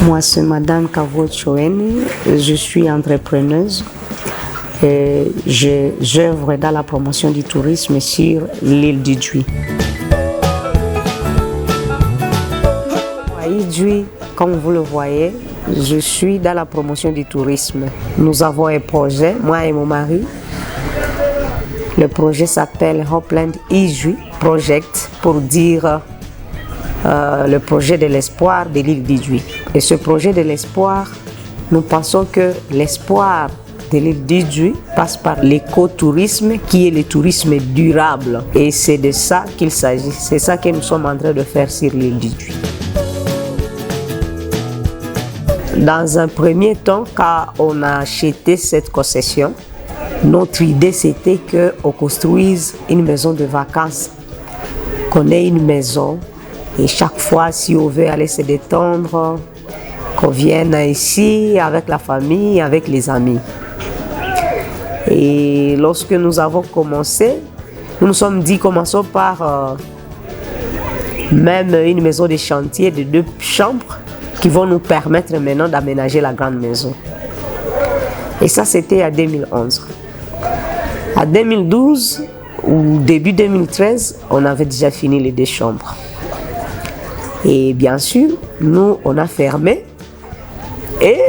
Moi, c'est Madame Kavo Choeni, je suis entrepreneuse et j'œuvre dans la promotion du tourisme sur l'île d'Idjouy. À Idjouy, comme vous le voyez, je suis dans la promotion du tourisme. Nous avons un projet, moi et mon mari. Le projet s'appelle Hopeland Idjouy Project, pour dire le projet de l'espoir de l'île d'Idjouy. Et ce projet de l'espoir, nous pensons que l'espoir de l'île d'Idjouy passe par l'écotourisme qui est le tourisme durable. Et c'est de ça qu'il s'agit. C'est ça que nous sommes en train de faire sur l'île d'Idjouy. Dans un premier temps, quand on a acheté cette concession, notre idée c'était qu'on construise une maison de vacances, qu'on ait une maison. Et chaque fois, si on veut aller se détendre, qu'on vienne ici avec la famille, avec les amis. Et lorsque nous avons commencé, nous nous sommes dit, commençons par même une maison de chantier de 2 chambres qui vont nous permettre maintenant d'aménager la grande maison. Et ça, c'était en 2011. En 2012 ou début 2013, on avait déjà fini les 2 chambres. Et bien sûr, nous, on a fermé et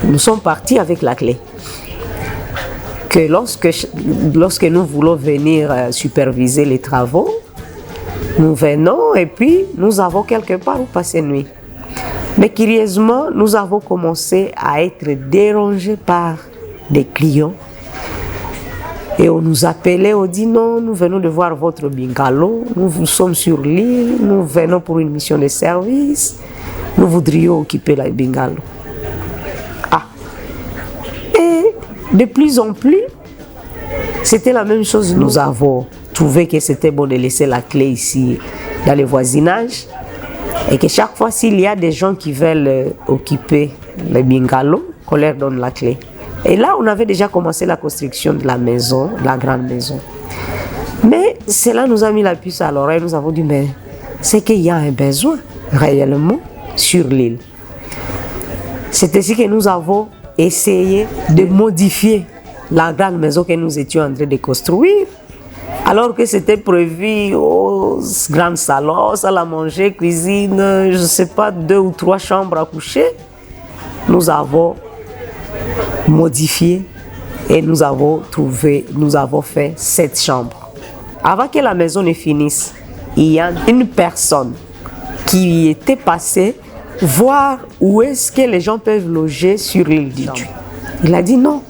nous sommes partis avec la clé. Que lorsque nous voulons venir superviser les travaux, nous venons et puis nous avons quelque part où passer nuit. Mais curieusement, nous avons commencé à être dérangés par des clients. Et on nous appelait, on dit non, nous venons de voir votre bungalow, nous sommes sur l'île, nous venons pour une mission de service, nous voudrions occuper la bungalow. Ah. Et de plus en plus, c'était la même chose. Nous avons trouvé que c'était bon de laisser la clé ici dans le voisinage et que chaque fois s'il y a des gens qui veulent occuper le bungalow, qu'on leur donne la clé. Et là, on avait déjà commencé la construction de la maison, la grande maison. Mais cela nous a mis la puce à l'oreille. Nous avons dit, mais c'est qu'il y a un besoin réellement sur l'île. C'est ainsi que nous avons essayé de modifier la grande maison que nous étions en train de construire. Alors que c'était prévu au grand salon, salle à manger, cuisine, je ne sais pas, 2 ou 3 chambres à coucher. Nous avons modifié et nous avons fait 7 chambres. Avant que la maison ne finisse, il y a une personne qui était passée voir où est-ce que les gens peuvent loger sur l'île d'Idjouy. Il a dit non,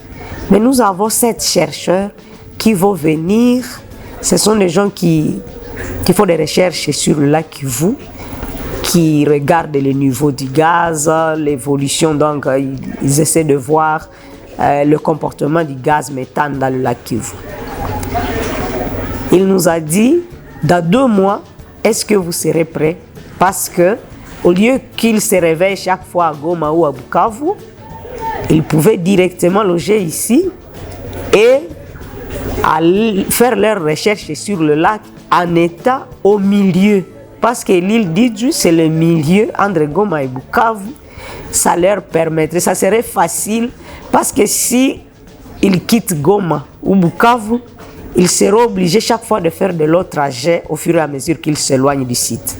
mais nous avons 7 chercheurs qui vont venir. Ce sont des gens qui font des recherches sur le lac Kivu, qui regardent le niveau du gaz, l'évolution, donc ils essaient de voir le comportement du gaz méthane dans le lac Kivu. Il nous a dit, dans 2 mois, est-ce que vous serez prêts? Parce que au lieu qu'ils se réveillent chaque fois à Goma ou à Bukavu, ils pouvaient directement loger ici et faire leurs recherches sur le lac en état au milieu. Parce que l'île d'Idjouy, c'est le milieu entre Goma et Bukavu. Ça leur permettrait, ça serait facile. Parce que si ils quittent Goma ou Bukavu, ils seront obligés chaque fois de faire de leur trajet au fur et à mesure qu'ils s'éloignent du site.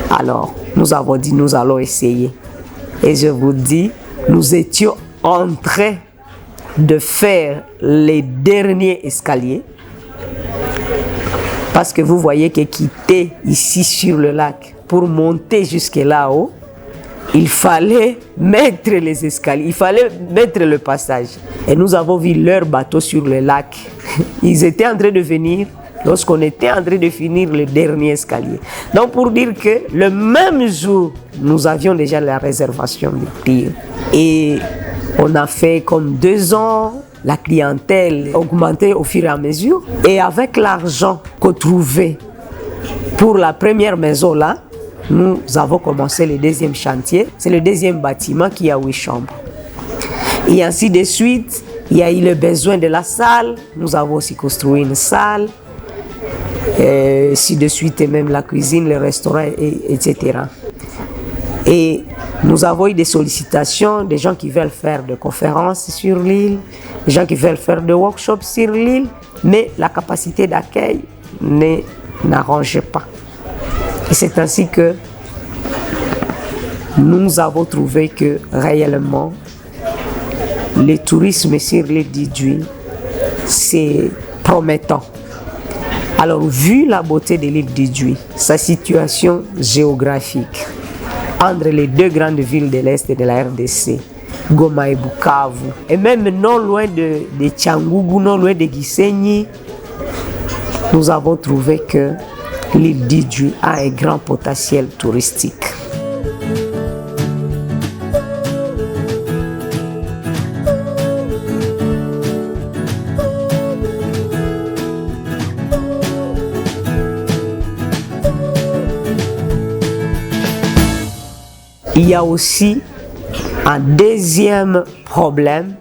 Alors, nous avons dit, nous allons essayer. Et je vous dis, nous étions en train de faire les derniers escaliers. Parce que vous voyez que quitter ici sur le lac pour monter jusque là-haut, il fallait mettre les escaliers, il fallait mettre le passage. Et nous avons vu leur bateau sur le lac. Ils étaient en train de venir lorsqu'on était en train de finir le dernier escalier. Donc pour dire que le même jour, nous avions déjà la réservation du tir. Et on a fait comme 2 ans, la clientèle augmentait au fur et à mesure. Et avec l'argent qu'on trouvait pour la première maison là, nous avons commencé le deuxième chantier. C'est le deuxième bâtiment qui a 8 chambres. Et ainsi de suite, il y a eu le besoin de la salle. Nous avons aussi construit une salle. Et ainsi de suite, et même la cuisine, le restaurant, etc. Et nous avons eu des sollicitations, des gens qui veulent faire des conférences sur l'île, des gens qui veulent faire des workshops sur l'île, mais la capacité d'accueil n'arrange pas. Et c'est ainsi que nous avons trouvé que réellement, le tourisme sur l'île d'Idjoué, c'est promettant. Alors, vu la beauté de l'île d'Idjoué, sa situation géographique, entre les 2 grandes villes de l'Est et de la RDC, Goma et Bukavu, et même non loin de Tchangougou, non loin de Gisenyi, nous avons trouvé que l'île d'Idjoué a un grand potentiel touristique. Il y a aussi un deuxième problème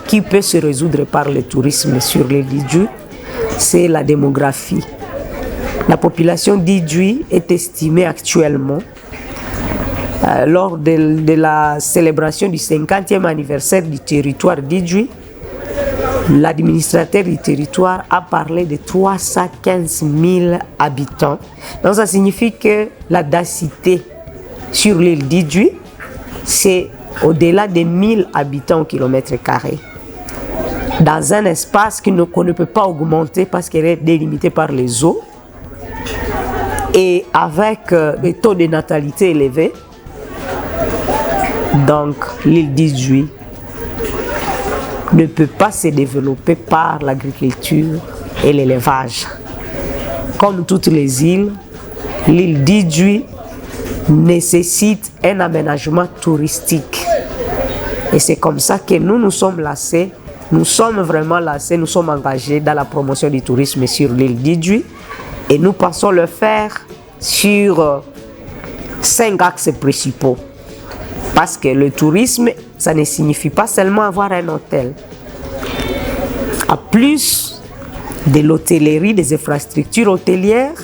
qui peut se résoudre par le tourisme sur l'île d'Idjoué, c'est la démographie. La population d'Idjoué est estimée actuellement, lors de la célébration du 50e anniversaire du territoire d'Idjoué, l'administrateur du territoire a parlé de 315 000 habitants. Donc ça signifie que la densité sur l'île d'Idjoué, c'est au-delà de 1000 habitants au kilomètre carré. Dans un espace qu'on ne peut pas augmenter parce qu'elle est délimitée par les eaux et avec des taux de natalité élevés. Donc l'île d'Idjoué ne peut pas se développer par l'agriculture et l'élevage. Comme toutes les îles, l'île d'Idjoué nécessite un aménagement touristique. Et c'est comme ça que nous sommes lancés, nous sommes vraiment lancés, nous sommes engagés dans la promotion du tourisme sur l'île d'Idjoué et nous pensons le faire sur 5 axes principaux. Parce que le tourisme, ça ne signifie pas seulement avoir un hôtel. À plus de l'hôtellerie, des infrastructures hôtelières,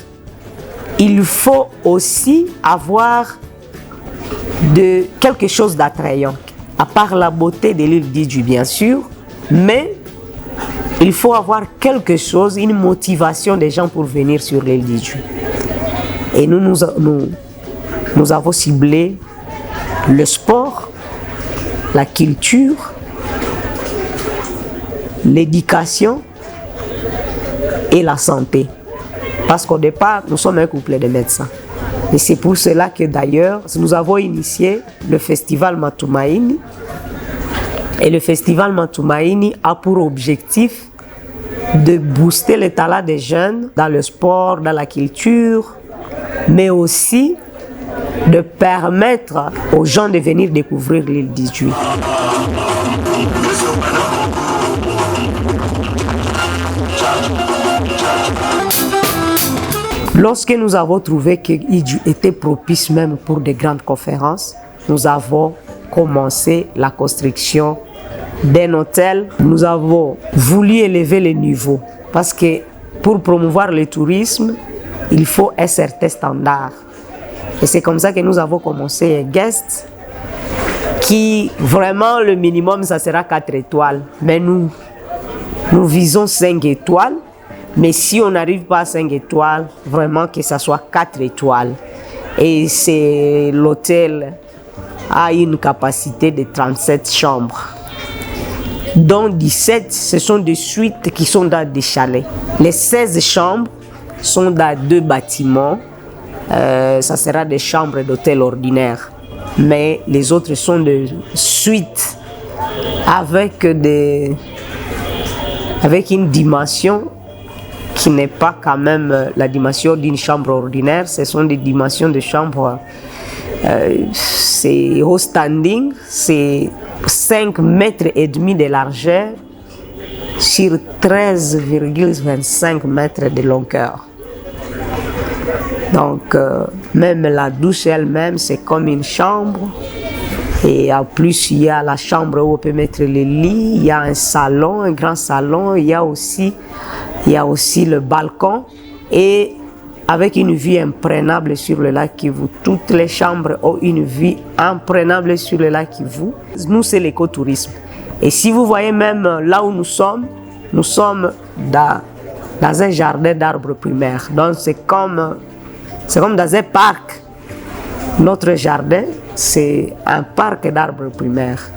il faut aussi avoir quelque chose d'attrayant, à part la beauté de l'île d'Idjoué bien sûr, mais il faut avoir quelque chose, une motivation des gens pour venir sur l'île d'Idjoué. Et nous avons ciblé le sport, la culture, l'éducation et la santé. Parce qu'au départ, nous sommes un couple de médecins. Et c'est pour cela que d'ailleurs, nous avons initié le festival Matumaini. Et le festival Matumaini a pour objectif de booster le talent des jeunes dans le sport, dans la culture, mais aussi de permettre aux gens de venir découvrir l'île d'Idjoué. Lorsque nous avons trouvé que Idjoué était propice même pour des grandes conférences, nous avons commencé la construction d'un hôtel. Nous avons voulu élever le niveau parce que pour promouvoir le tourisme, il faut un certain standard. Et c'est comme ça que nous avons commencé un guest qui, vraiment, le minimum, ça sera 4 étoiles. Mais nous visons 5 étoiles. Mais si on n'arrive pas à 5 étoiles, vraiment que ça soit 4 étoiles. Et l'hôtel a une capacité de 37 chambres. Dont 17, ce sont des suites qui sont dans des chalets. Les 16 chambres sont dans 2 bâtiments. Ça sera des chambres d'hôtel ordinaires. mais les autres sont de suite avec une dimension qui n'est pas quand même la dimension d'une chambre ordinaire. Ce sont des dimensions de chambre, c'est haut standing, c'est 5 mètres et demi de largeur sur 13,25 mètres de longueur. Donc, même la douche elle-même, c'est comme une chambre. Et en plus, il y a la chambre où on peut mettre les lits, il y a un salon, un grand salon, il y a aussi le balcon. Et avec une vue imprenable sur le lac Kivu. Toutes les chambres ont une vue imprenable sur le lac Kivu. Nous, c'est l'écotourisme. Et si vous voyez même là où nous sommes dans un jardin d'arbres primaires. Donc, c'est comme dans un parc. Notre jardin, c'est un parc d'arbres primaires.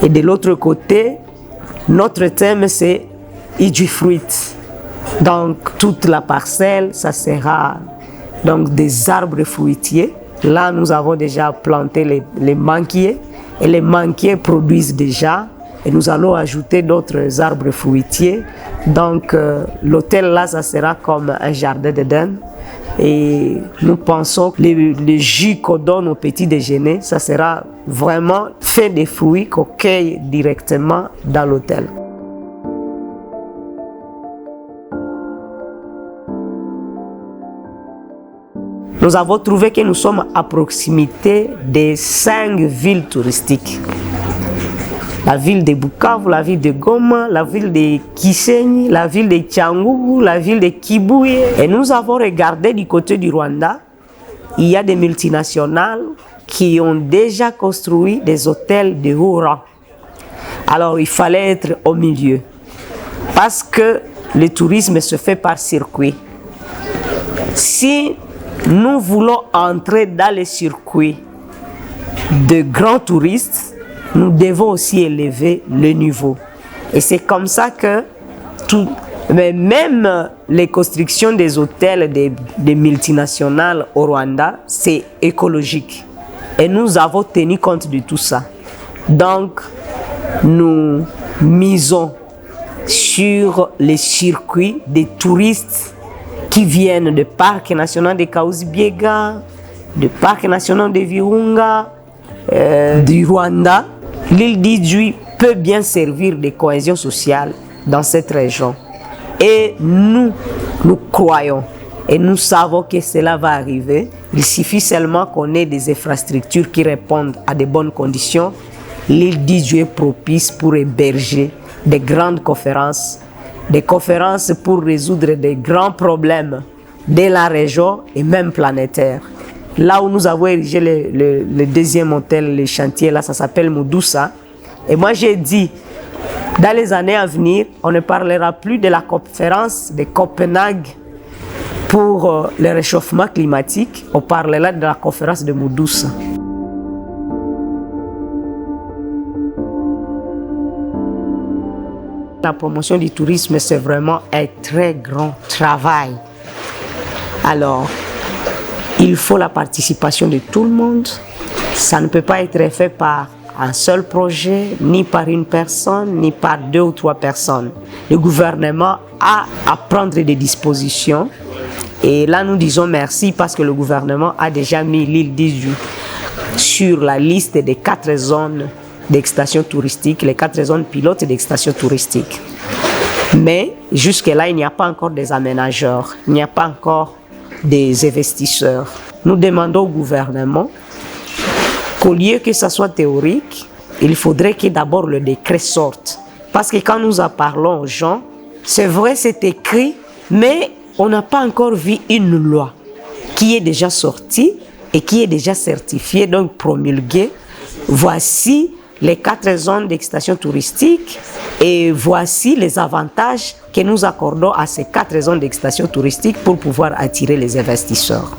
Et de l'autre côté, notre thème, c'est Idjifruit. Donc, toute la parcelle, ça sera donc des arbres fruitiers. Là, nous avons déjà planté les manguiers. Et les manguiers produisent déjà. Et nous allons ajouter d'autres arbres fruitiers. Donc, l'hôtel là, ça sera comme un jardin d'Éden. Et nous pensons que le jus qu'on donne au petit déjeuner, ça sera vraiment fait des fruits qu'on cueille directement dans l'hôtel. Nous avons trouvé que nous sommes à proximité des 5 villes touristiques. La ville de Bukavu, la ville de Goma, la ville de Kisenyi, la ville de Tchangougou, la ville de Kibuye. Et nous avons regardé du côté du Rwanda, il y a des multinationales qui ont déjà construit des hôtels de haut rang. Alors il fallait être au milieu, parce que le tourisme se fait par circuit. Si nous voulons entrer dans les circuits de grands touristes, nous devons aussi élever le niveau. Et c'est comme ça que même les constructions des hôtels des multinationales au Rwanda, c'est écologique. Et nous avons tenu compte de tout ça. Donc, nous misons sur les circuits des touristes qui viennent du parc national de Kahuzi-Biega, du parc national de Virunga, du Rwanda. L'île d'Idjwi peut bien servir de cohésion sociale dans cette région. Et nous croyons et nous savons que cela va arriver. Il suffit seulement qu'on ait des infrastructures qui répondent à de bonnes conditions. L'île d'Idjwi est propice pour héberger des grandes conférences, des conférences pour résoudre des grands problèmes de la région et même planétaires. Là où nous avons érigé le deuxième hôtel, le chantier, là, ça s'appelle Mudusa. Et moi, j'ai dit, dans les années à venir, on ne parlera plus de la conférence de Copenhague pour le réchauffement climatique. On parlera de la conférence de Mudusa. La promotion du tourisme, c'est vraiment un très grand travail. Alors, il faut la participation de tout le monde. Ça ne peut pas être fait par un seul projet, ni par une personne, ni par 2 ou 3 personnes. Le gouvernement a à prendre des dispositions. Et là, nous disons merci parce que le gouvernement a déjà mis l'île d'Idjwi sur la liste des 4 zones d'extension touristique, les 4 zones pilotes d'extension touristique. Mais jusque-là, il n'y a pas encore des aménageurs, il n'y a pas encore des investisseurs. Nous demandons au gouvernement qu'au lieu que ça soit théorique, il faudrait que d'abord le décret sorte. Parce que quand nous en parlons aux gens, c'est vrai, c'est écrit, mais on n'a pas encore vu une loi qui est déjà sortie et qui est déjà certifiée, donc promulguée. Voici les 4 zones d'extension touristique et voici les avantages que nous accordons à ces 4 zones d'extension touristique pour pouvoir attirer les investisseurs.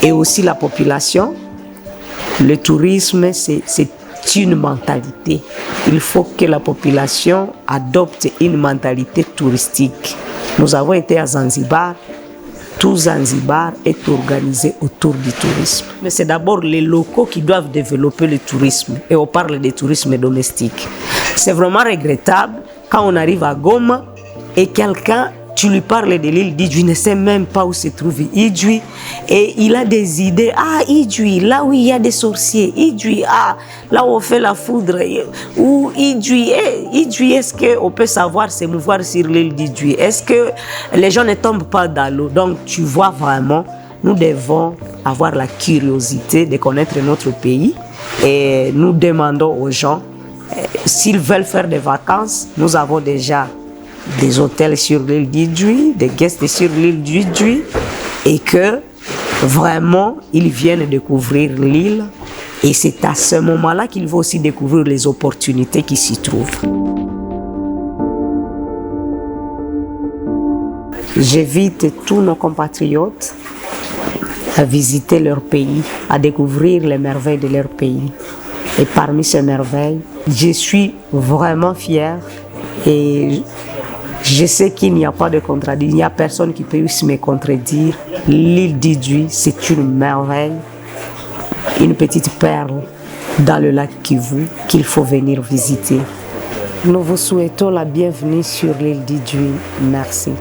Et aussi la population, le tourisme, c'est une mentalité. Il faut que la population adopte une mentalité touristique. Nous avons été à Zanzibar. Tout Zanzibar est organisé autour du tourisme. Mais c'est d'abord les locaux qui doivent développer le tourisme. Et on parle de tourisme domestique. C'est vraiment regrettable quand on arrive à Goma et quelqu'un, tu lui parles de l'île d'Idjouy, ne sait même pas où se trouve Idjouy. Et il a des idées. Ah, Idjouy, là où il y a des sorciers. Idjouy, ah, là où on fait la foudre. Ou Idjouy, Idjouy, est-ce qu'on peut savoir se mouvoir sur l'île d'Idjouy? Est-ce que les gens ne tombent pas dans l'eau? Donc, tu vois vraiment, nous devons avoir la curiosité de connaître notre pays. Et nous demandons aux gens, s'ils veulent faire des vacances, nous avons déjà des hôtels sur l'île d'Idjouy, des guests sur l'île d'Idjouy, et que vraiment ils viennent découvrir l'île, et c'est à ce moment-là qu'ils vont aussi découvrir les opportunités qui s'y trouvent. J'invite tous nos compatriotes à visiter leur pays, à découvrir les merveilles de leur pays. Et parmi ces merveilles, je suis vraiment fière et je sais qu'il n'y a pas de contradiction, il n'y a personne qui puisse me contredire. L'île d'Idjouy, c'est une merveille, une petite perle dans le lac Kivu qu'il faut venir visiter. Nous vous souhaitons la bienvenue sur l'île d'Idjouy. Merci.